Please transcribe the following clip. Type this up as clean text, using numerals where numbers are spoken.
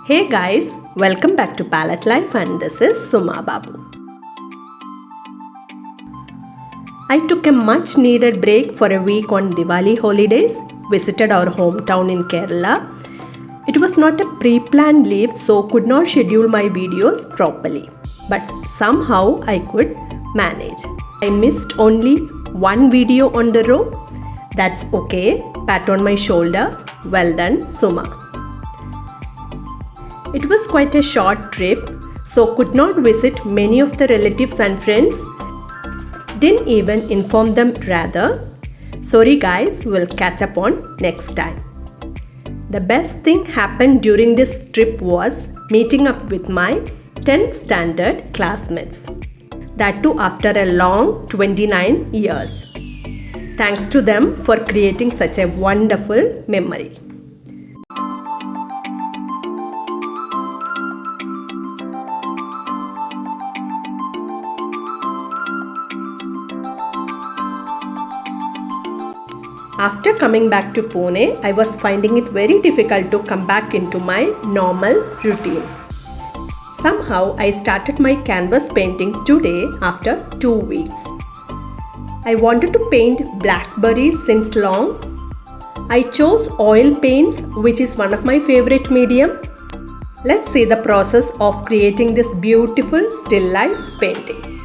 Hey guys, welcome back to Palettelife and this is Sumababu. I took a much needed break for a week on Diwali holidays, visited our hometown in Kerala. It was not a pre-planned leave, so could not schedule my videos properly. But somehow I could manage. I missed only one video on the row. That's okay. Pat on my shoulder. Well done, Suma. It was quite a short trip, so could not visit many of the relatives and friends. Didn't even inform them rather. Sorry guys, we'll catch up on next time. The best thing happened during this trip was meeting up with my 10th standard classmates. That too after a long 29 years. Thanks to them for creating such a wonderful memory. After coming back to Pune, I was finding it very difficult to come back into my normal routine. Somehow, I started my canvas painting today after 2 weeks. I wanted to paint blackberries since long. I chose oil paints, which is one of my favorite medium. Let's see the process of creating this beautiful still life painting.